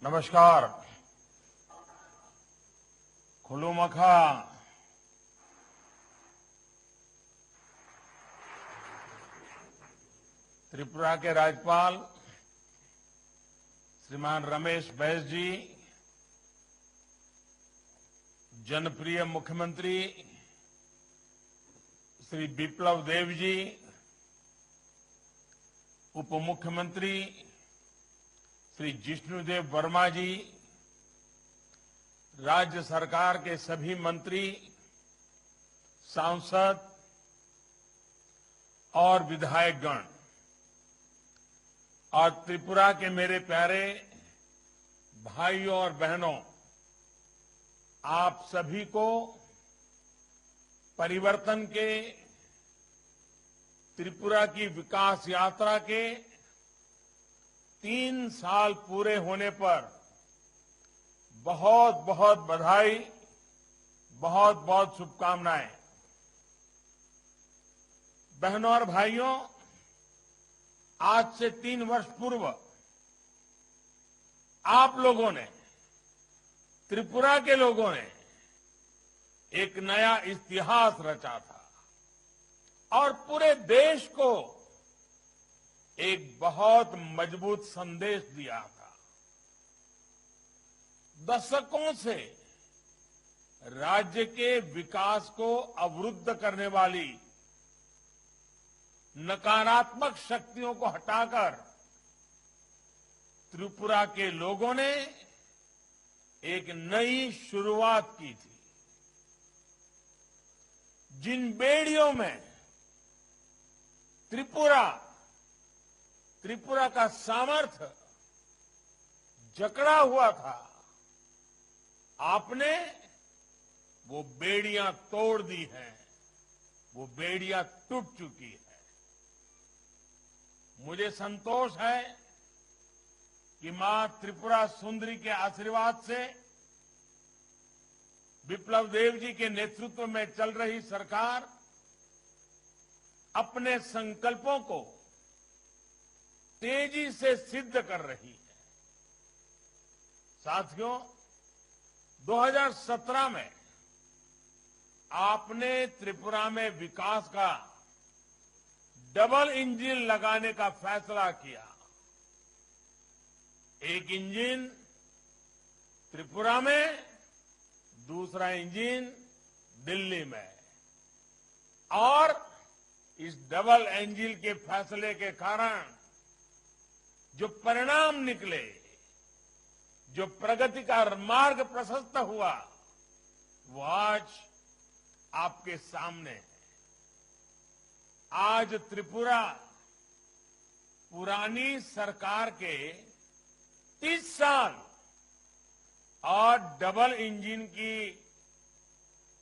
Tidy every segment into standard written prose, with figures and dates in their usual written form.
नमस्कार। खुलुमखा। त्रिपुरा के राज्यपाल श्रीमान रमेश बैस जी, जनप्रिय मुख्यमंत्री श्री बिप्लब देब जी, उप मुख्यमंत्री श्री जिष्णुदेव वर्मा जी, राज्य सरकार के सभी मंत्री, सांसद और विधायकगण और त्रिपुरा के मेरे प्यारे भाइयों और बहनों, आप सभी को परिवर्तन के, त्रिपुरा की विकास यात्रा के 3 साल पूरे होने पर बहुत बहुत बधाई, बहुत बहुत शुभकामनाएं। बहनों और भाइयों, आज से 3 वर्ष पूर्व आप लोगों ने, त्रिपुरा के लोगों ने एक नया इतिहास रचा था और पूरे देश को एक बहुत मजबूत संदेश दिया था। दशकों से राज्य के विकास को अवरुद्ध करने वाली नकारात्मक शक्तियों को हटाकर त्रिपुरा के लोगों ने एक नई शुरुआत की थी। जिन बेड़ियों में त्रिपुरा का सामर्थ्य जकड़ा हुआ था, आपने वो बेड़ियां तोड़ दी हैं, वो बेड़ियां टूट चुकी है। मुझे संतोष है कि मां त्रिपुरा सुंदरी के आशीर्वाद से बिप्लब देब जी के नेतृत्व में चल रही सरकार अपने संकल्पों को तेजी से सिद्ध कर रही है। साथियों, 2017 में आपने त्रिपुरा में विकास का डबल इंजन लगाने का फैसला किया। एक इंजन त्रिपुरा में, दूसरा इंजन दिल्ली में, और इस डबल इंजन के फैसले के कारण जो परिणाम निकले, जो प्रगति का मार्ग प्रशस्त हुआ, वो आज आपके सामने है। आज त्रिपुरा पुरानी सरकार के 30 साल और डबल इंजन की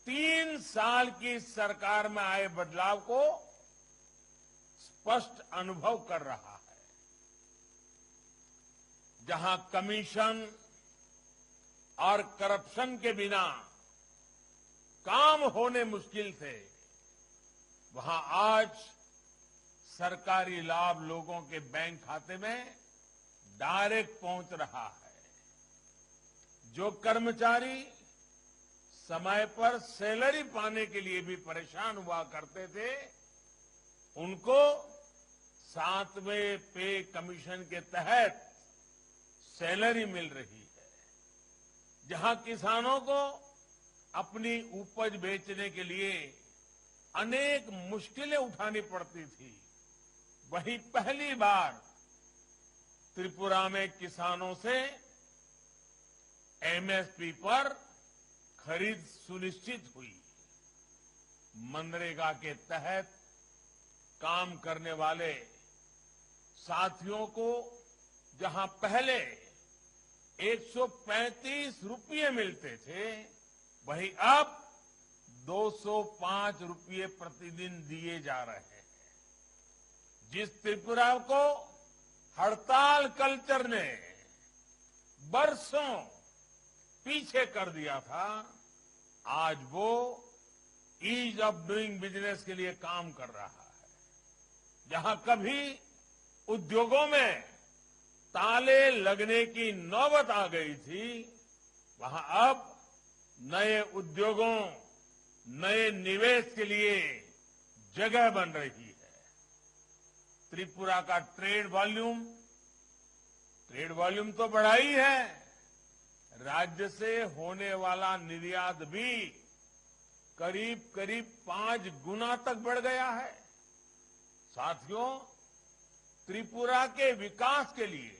3 साल की सरकार में आए बदलाव को स्पष्ट अनुभव कर रहा है। जहां कमीशन और करप्शन के बिना काम होने मुश्किल थे, वहां आज सरकारी लाभ लोगों के बैंक खाते में डायरेक्ट पहुंच रहा है। जो कर्मचारी समय पर सैलरी पाने के लिए भी परेशान हुआ करते थे, उनको 7वें पे कमीशन के तहत सैलरी मिल रही है। जहां किसानों को अपनी उपज बेचने के लिए अनेक मुश्किलें उठानी पड़ती थी, वहीं पहली बार त्रिपुरा में किसानों से एमएसपी पर खरीद सुनिश्चित हुई। मनरेगा के तहत काम करने वाले साथियों को जहां पहले 135 रुपये मिलते थे, वहीं अब 205 रुपये प्रतिदिन दिए जा रहे हैं। जिस त्रिपुरा को हड़ताल कल्चर ने बरसों पीछे कर दिया था, आज वो ईज ऑफ डूइंग बिजनेस के लिए काम कर रहा है। जहां कभी उद्योगों में ताले लगने की नौबत आ गई थी, वहां अब नए उद्योगों, नए निवेश के लिए जगह बन रही है। त्रिपुरा का ट्रेड वॉल्यूम तो बढ़ा ही है, राज्य से होने वाला निर्यात भी करीब करीब 5 गुना तक बढ़ गया है। साथियों, त्रिपुरा के विकास के लिए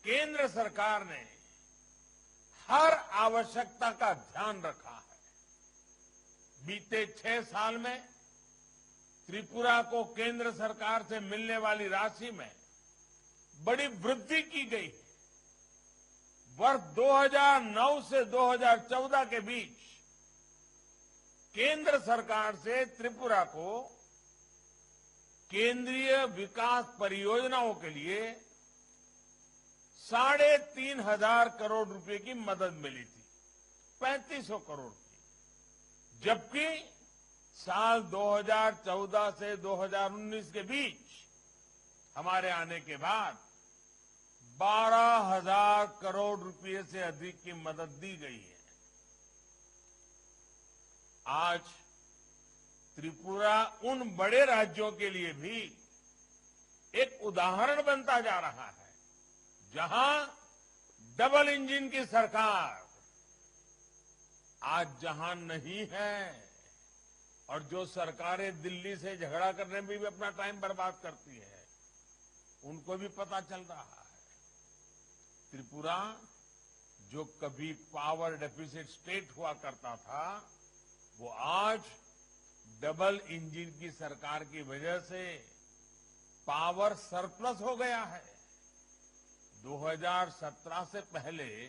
केंद्र सरकार ने हर आवश्यकता का ध्यान रखा है। बीते 6 साल में त्रिपुरा को केंद्र सरकार से मिलने वाली राशि में बड़ी वृद्धि की गई है। वर्ष 2009 से 2014 के बीच केंद्र सरकार से त्रिपुरा को केंद्रीय विकास परियोजनाओं के लिए 3,500 करोड़ रुपए की मदद मिली थी, 3,500 करोड़ की। जबकि साल 2014 से 2019 के बीच हमारे आने के बाद 12,000 करोड़ रुपए से अधिक की मदद दी गई है। आज त्रिपुरा उन बड़े राज्यों के लिए भी एक उदाहरण बनता जा रहा है, जहां डबल इंजन की सरकार आज जहां नहीं है और जो सरकारें दिल्ली से झगड़ा करने में भी अपना टाइम बर्बाद करती है, उनको भी पता चल रहा है। त्रिपुरा जो कभी पावर डेफिसिट स्टेट हुआ करता था, वो आज डबल इंजन की सरकार की वजह से पावर सरप्लस हो गया है। 2017 से पहले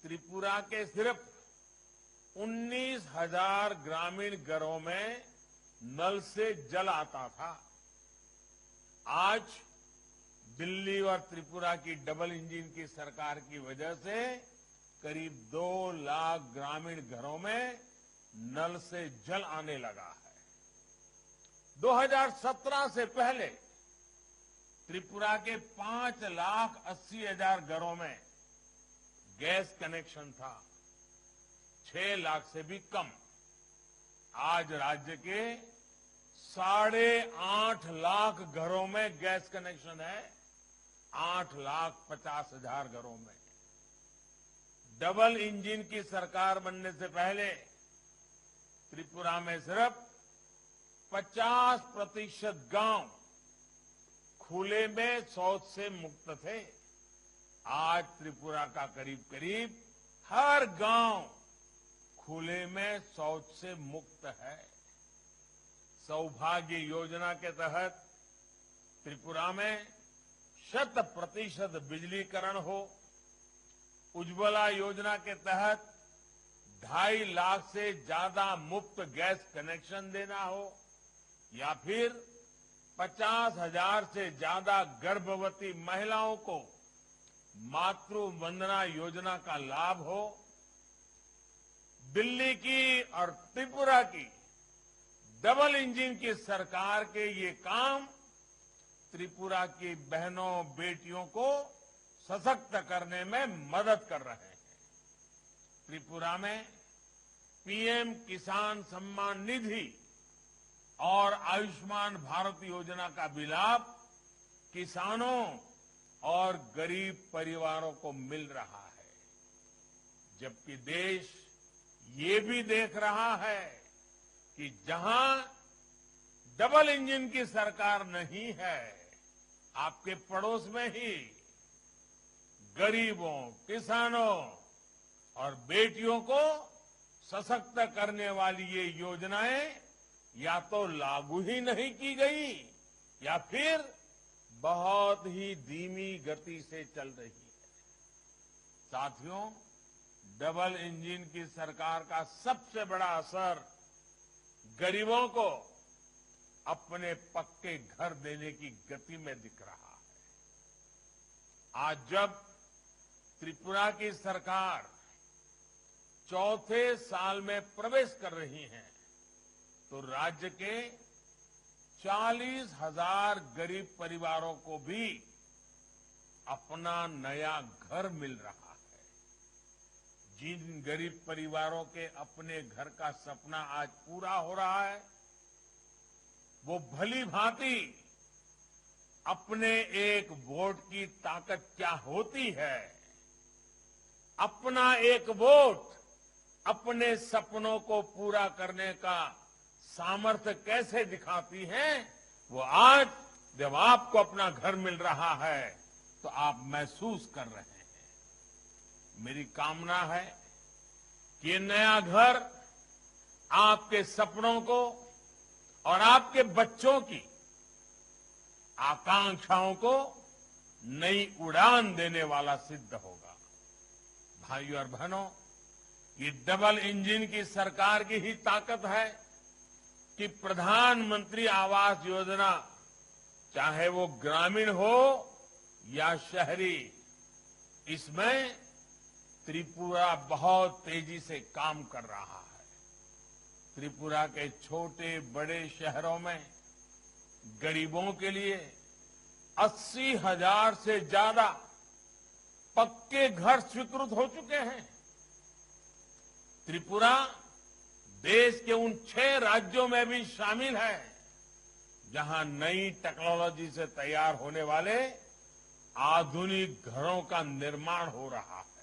त्रिपुरा के सिर्फ 19,000 ग्रामीण घरों में नल से जल आता था। आज दिल्ली और त्रिपुरा की डबल इंजन की सरकार की वजह से करीब 2 लाख ग्रामीण घरों में नल से जल आने लगा है। 2017 से पहले त्रिपुरा के 5,80,000 घरों में गैस कनेक्शन था, 6 लाख से भी कम। आज राज्य के 8.5 लाख घरों में गैस कनेक्शन है, 8,50,000 घरों में। डबल इंजन की सरकार बनने से पहले त्रिपुरा में सिर्फ 50% गांव खुले में शौच से मुक्त थे। आज त्रिपुरा का करीब करीब हर गांव खुले में शौच से मुक्त है। सौभाग्य योजना के तहत त्रिपुरा में 100% बिजलीकरण हो, उज्ज्वला योजना के तहत 2.5 लाख से ज्यादा मुफ्त गैस कनेक्शन देना हो, या फिर 50,000 से ज्यादा गर्भवती महिलाओं को मातृ वंदना योजना का लाभ हो। दिल्ली की और त्रिपुरा की डबल इंजन की सरकार के ये काम त्रिपुरा की बहनों बेटियों को सशक्त करने में मदद कर रहे हैं। त्रिपुरा में पीएम किसान सम्मान निधि और आयुष्मान भारत योजना का भी लाभ किसानों और गरीब परिवारों को मिल रहा है। जबकि देश ये भी देख रहा है कि जहां डबल इंजन की सरकार नहीं है, आपके पड़ोस में ही गरीबों, किसानों और बेटियों को सशक्त करने वाली ये योजनाएं या तो लागू ही नहीं की गई या फिर बहुत ही धीमी गति से चल रही है। साथियों, डबल इंजन की सरकार का सबसे बड़ा असर गरीबों को अपने पक्के घर देने की गति में दिख रहा है। आज जब त्रिपुरा की सरकार चौथे साल में प्रवेश कर रही है, तो राज्य के 40,000 गरीब परिवारों को भी अपना नया घर मिल रहा है। जिन गरीब परिवारों के अपने घर का सपना आज पूरा हो रहा है, वो भली भांति अपने एक वोट की ताकत क्या होती है, अपना एक वोट अपने सपनों को पूरा करने का सामर्थ्य कैसे दिखाती है, वो आज जब आपको अपना घर मिल रहा है तो आप महसूस कर रहे हैं। मेरी कामना है कि ये नया घर आपके सपनों को और आपके बच्चों की आकांक्षाओं को नई उड़ान देने वाला सिद्ध होगा। भाइयों और बहनों, ये डबल इंजन की सरकार की ही ताकत है कि प्रधानमंत्री आवास योजना, चाहे वो ग्रामीण हो या शहरी, इसमें त्रिपुरा बहुत तेजी से काम कर रहा है। त्रिपुरा के छोटे बड़े शहरों में गरीबों के लिए 80,000 से ज्यादा पक्के घर स्वीकृत हो चुके हैं। त्रिपुरा देश के उन 6 राज्यों में भी शामिल है जहां नई टेक्नोलॉजी से तैयार होने वाले आधुनिक घरों का निर्माण हो रहा है।